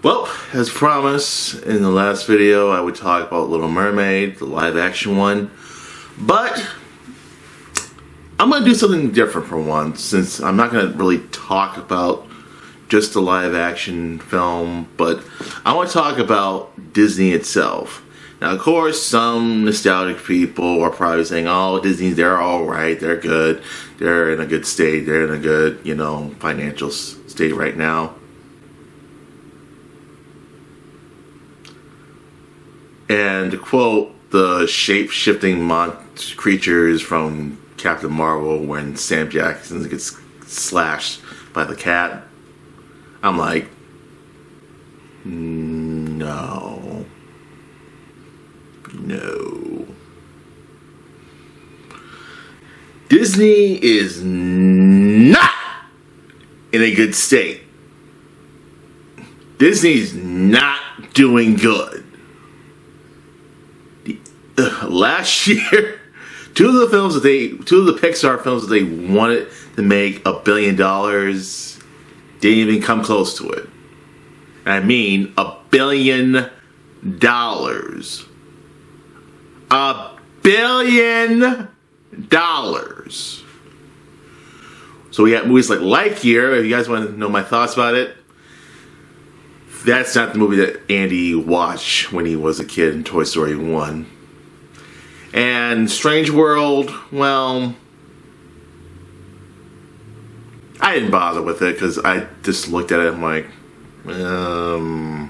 Well, as promised in the last video, I would talk about Little Mermaid, the live action one. But I'm going to do something different for once, since I'm not going to really talk about just the live action film, but I want to talk about Disney itself. Now, of course, some nostalgic people are probably saying, oh, Disney, they're alright, they're good, they're in a good state, they're in a good, financial state right now. And to quote the shape-shifting creatures from Captain Marvel when Sam Jackson gets slashed by the cat, I'm like, no. Disney is not in a good state. Disney's not doing good. Last year, two of the Pixar films that they wanted to make $1 billion didn't even come close to it. And I mean $1 billion. $1 billion. So we got movies like Lightyear. If you guys want to know my thoughts about it, that's not the movie that Andy watched when he was a kid in Toy Story 1. And Strange World, well, I didn't bother with it because I just looked at it and I'm like, I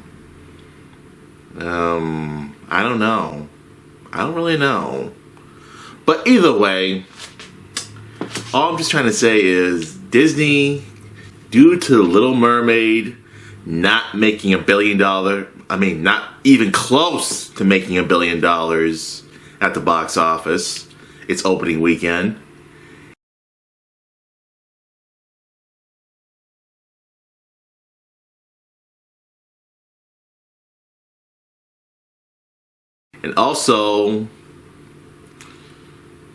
don't know. I don't really know. But either way, all I'm just trying to say is Disney, due to Little Mermaid not making $1 billion, not even close to making $1 billion at the box office, its opening weekend. And also,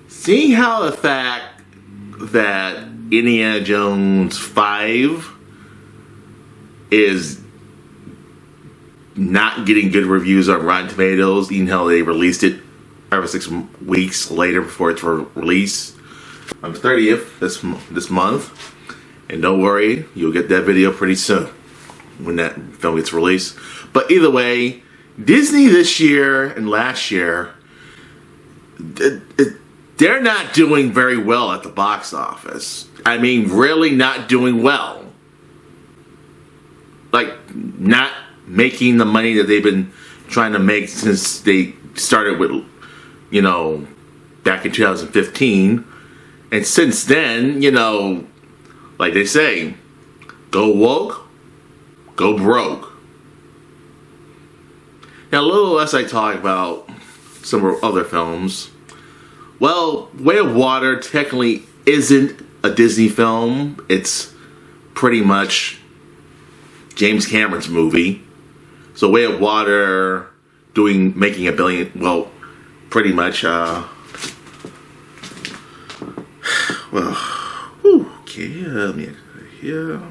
seeing how the fact that Indiana Jones 5 is not getting good reviews on Rotten Tomatoes, even though they released it 5 or 6 weeks later before its release on the 30th this month. And don't worry, you'll get that video pretty soon when that film gets released. But either way, Disney this year and last year, they're not doing very well at the box office. I mean, really not doing well. Like, not making the money that they've been trying to make since they started with, back in 2015. And since then, like they say, go woke, go broke. Now, a little less I talk about some other films. Well, Way of Water technically isn't a Disney film. It's pretty much James Cameron's movie. So Way of Water making $1 billion, well, pretty much, okay, let me here.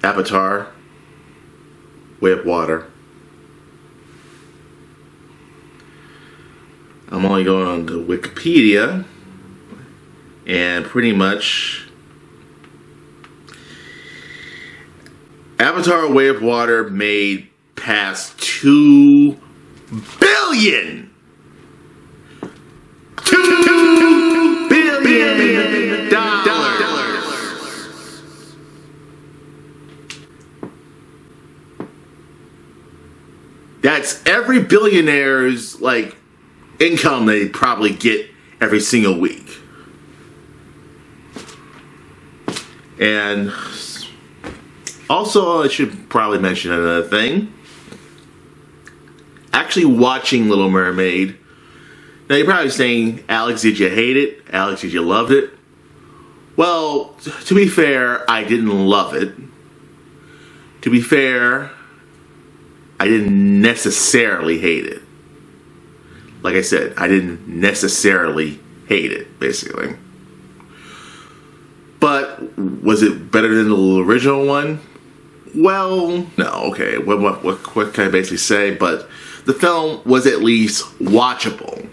Avatar, Way of Water. I'm only going on to Wikipedia, and pretty much Avatar, Way of Water made past $2 billion. $2 billion dollars. That's every billionaire's income they probably get every single week. And also, I should probably mention another thing. Actually watching Little Mermaid. Now you're probably saying, Alex, did you hate it? Alex, did you love it? Well, to be fair, I didn't love it. To be fair, I didn't necessarily hate it. Like I said, I didn't necessarily hate it, basically. But Was it better than the original one? Well, no. Okay, what can I basically say? But the film was at least watchable.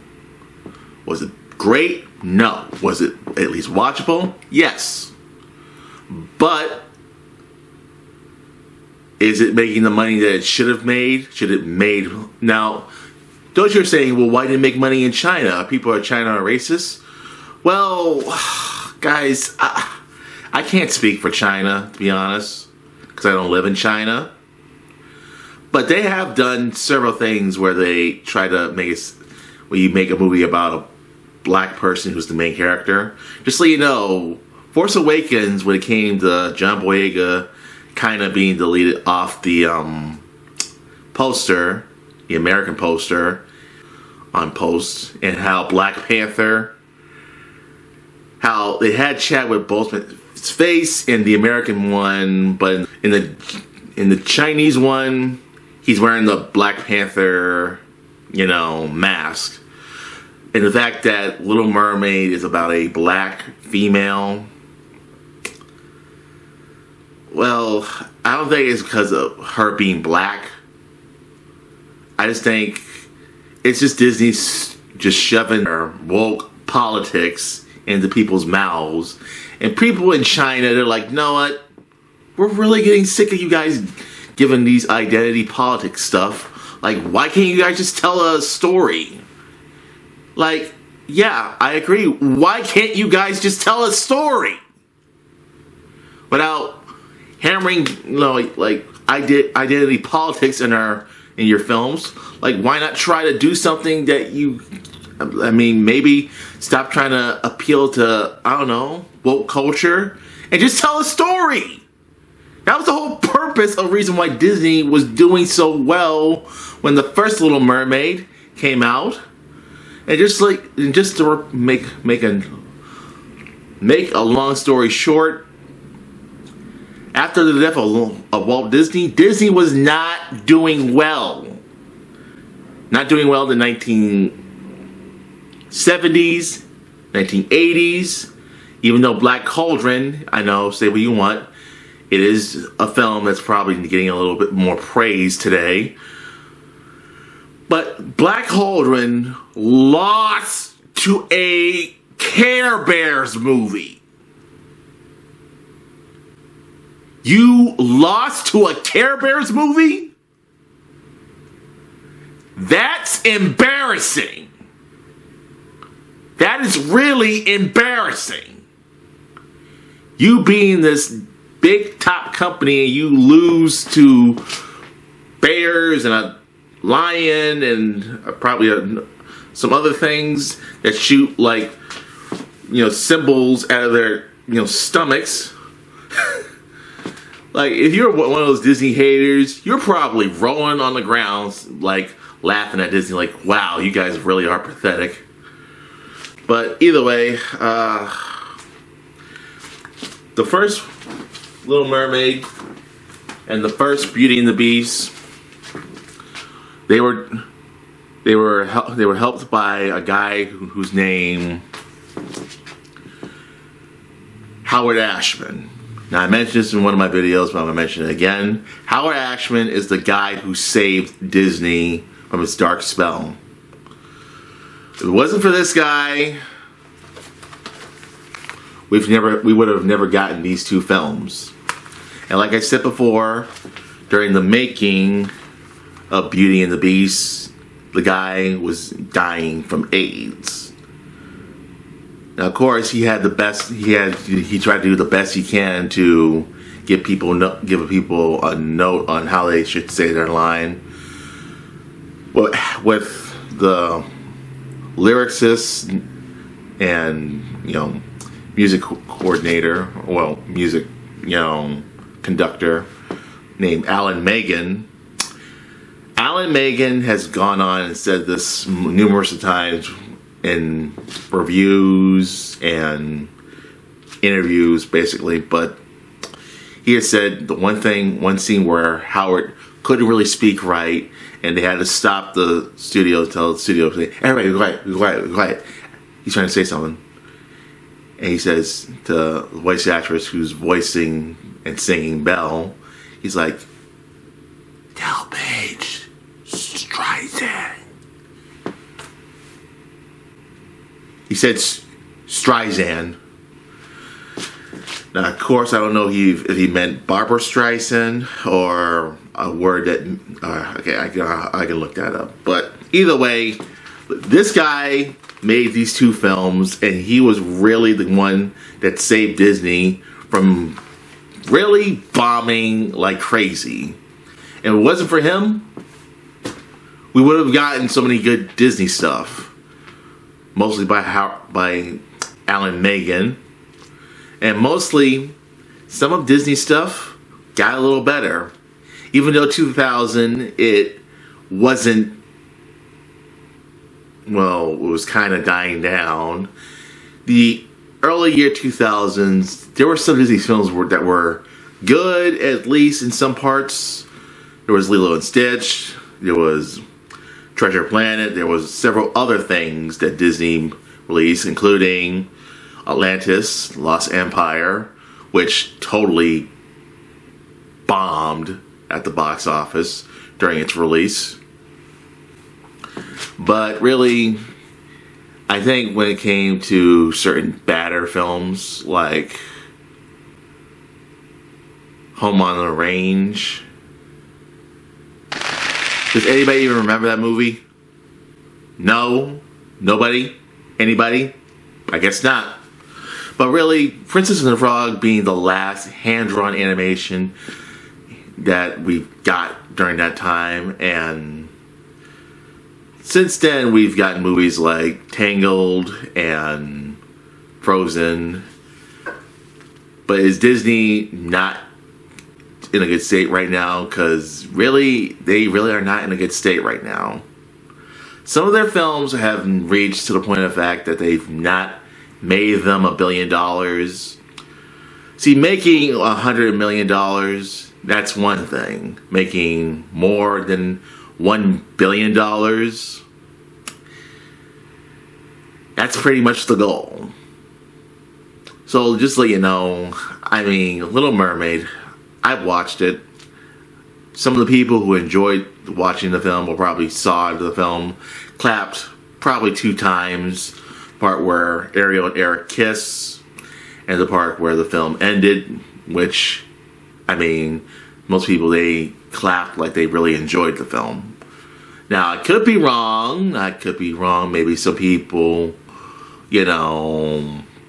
Was it great? No. Was it at least watchable? Yes. But is it making the money that it should have made? Should it made now? Those you're saying, well, why didn't it make money in China? People in China are racist. Well, guys, I can't speak for China, to be honest, because I don't live in China. But they have done several things where they try to make it, where you make a movie about a black person who's the main character. Just so you know, Force Awakens, when it came to John Boyega kind of being deleted off the poster, the American poster on Post, and how Black Panther, how they had Chadwick Boseman's face in the American one, but in the Chinese one, he's wearing the Black Panther, mask. And the fact that Little Mermaid is about a black female, well, I don't think it's because of her being black. I just think it's just Disney's just shoving their woke politics into people's mouths. And people in China, they're like, you know what? We're really getting sick of you guys giving these identity politics stuff. Like, why can't you guys just tell a story? Like, yeah, I agree. Why can't you guys just tell a story? Without hammering, like identity politics in your films. Like, why not try to do something that maybe stop trying to appeal to, I don't know, woke culture, and just tell a story. That was the whole purpose of the reason why Disney was doing so well when the first Little Mermaid came out. And just to make a long story short, after the death of Walt Disney, Disney was not doing well. Not doing well in the 1970s, 1980s. Even though Black Cauldron, I know, say what you want, it is a film that's probably getting a little bit more praise today. But Black Cauldron lost to a Care Bears movie. You lost to a Care Bears movie? That's embarrassing. That is really embarrassing. You being this big top company and you lose to bears and a lion and probably some other things that shoot like, symbols out of their, stomachs. Like, if you're one of those Disney haters, you're probably rolling on the ground, like, laughing at Disney, like, wow, you guys really are pathetic. But either way, the first Little Mermaid and the first Beauty and the Beast, they were helped by a guy whose name Howard Ashman. Now, I mentioned this in one of my videos, but I'm going to mention it again. Howard Ashman is the guy who saved Disney from its dark spell. If it wasn't for this guy, we would have never gotten these two films. And like I said before, during the making of Beauty and the Beast, the guy was dying from AIDS. Now, of course, he had the best. He tried to do the best he can to give people a note on how they should say their line. Well, with the lyricist and music coordinator, music conductor named Alan Megan. Alan Megan has gone on and said this numerous times in reviews and interviews, basically, but he has said the one scene where Howard couldn't really speak right, and they had to stop the studio, tell the studio, say, everybody, be quiet. He's trying to say something. And he says to the voice actress who's voicing and singing Belle, he's like, "Tell Paige Streisand." He said Streisand. Now, of course, I don't know if he meant Barbara Streisand or a word that... okay, I can look that up. But either way, this guy made these two films, and he was really the one that saved Disney from really bombing like crazy. And if it wasn't for him, we would have gotten so many good Disney stuff. Mostly by Alan Megan. And mostly, some of Disney stuff got a little better. Even though 2000, it wasn't, well, it was kind of dying down. The early year 2000s, there were some Disney films that were good, at least in some parts. There was Lilo and Stitch. There was Treasure Planet. There was several other things that Disney released, including Atlantis, Lost Empire, which totally bombed at the box office during its release. But really, I think when it came to certain badder films like Home on the Range, does anybody even remember that movie? No? Nobody? Anybody? I guess not. But really, Princess and the Frog being the last hand-drawn animation that we got during that time, and since then we've gotten movies like Tangled and Frozen. But is Disney not in a good state right now? Because really, they really are not in a good state right now. Some of their films have reached to the point of the fact that they've not made them $1 billion. See, making $100 million, that's one thing. Making more than $1 billion, that's pretty much the goal. So just to let you know, I mean, Little Mermaid, I've watched it. Some of the people who enjoyed watching the film or probably saw the film clapped probably 2 times. Part where Ariel and Eric kiss, and the part where the film ended, which, I mean, most people, they clapped like they really enjoyed the film. Now, I could be wrong. Maybe some people,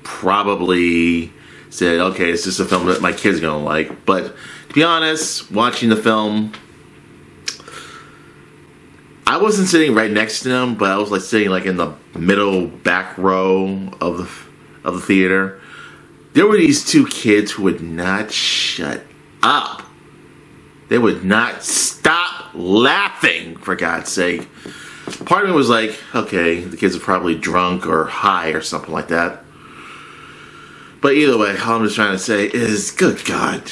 probably said, okay, it's just a film that my kid's gonna like. But to be honest, watching the film, I wasn't sitting right next to them, but I was like sitting like in the middle back row of the theater. There were these 2 kids who would not shut up. They would not stop laughing, for God's sake. Part of me was like, okay, the kids are probably drunk or high or something like that. But either way, all I'm just trying to say is, good God.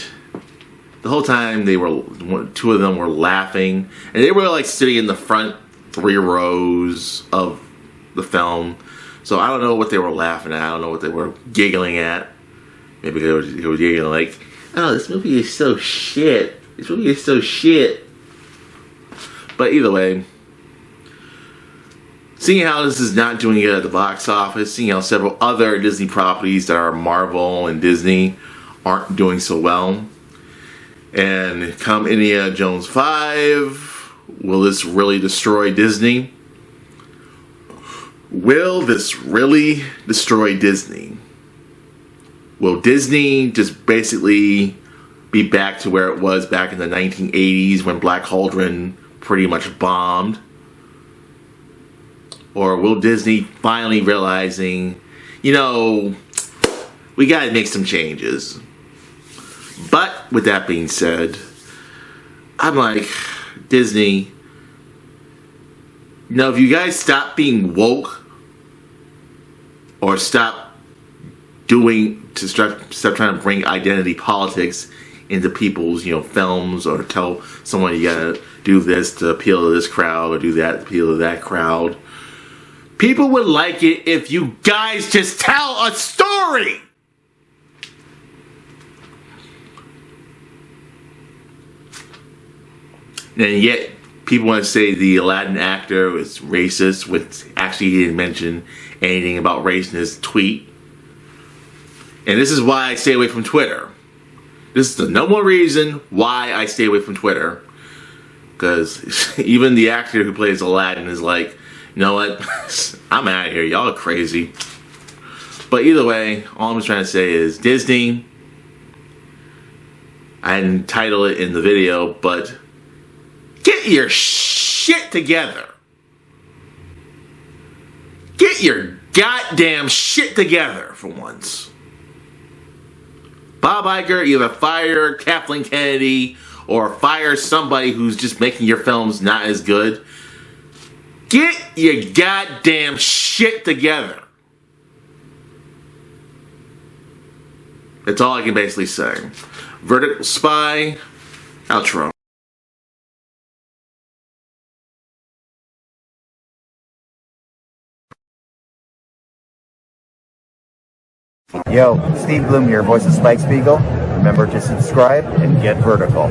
The whole time 2 of them were laughing, and they were like sitting in the front 3 rows of the film. So I don't know what they were laughing at. I don't know what they were giggling at. Maybe they were giggling like, oh, this movie is so shit. This movie is so shit. But either way, seeing how this is not doing it at the box office, seeing how several other Disney properties that are Marvel and Disney aren't doing so well, and come Indiana Jones 5, will this really destroy Disney? Will this really destroy Disney? Will Disney just basically be back to where it was back in the 1980s when Black Cauldron pretty much bombed? Or will Disney finally realizing, we gotta make some changes? But with that being said, I'm like, Disney, if you guys stop being woke, or stop trying to bring identity politics into people's, films, or tell someone you gotta do this to appeal to this crowd or do that to appeal to that crowd, People would like it if you guys just tell a story. And yet, people want to say the Aladdin actor was racist, which actually he didn't mention anything about race in his tweet. And this is why I stay away from Twitter. This is the number one reason why I stay away from Twitter. Because even the actor who plays Aladdin is like, you know what, I'm out of here, y'all are crazy. But either way, all I'm trying to say is Disney, I didn't title it in the video, but get your shit together. Get your goddamn shit together for once. Bob Iger, either fire Kathleen Kennedy or fire somebody who's just making your films not as good. Get your goddamn shit together. That's all I can basically say. Vertical Spy, outro. Yo, Steve Bloom here, voice of Spike Spiegel. Remember to subscribe and get vertical.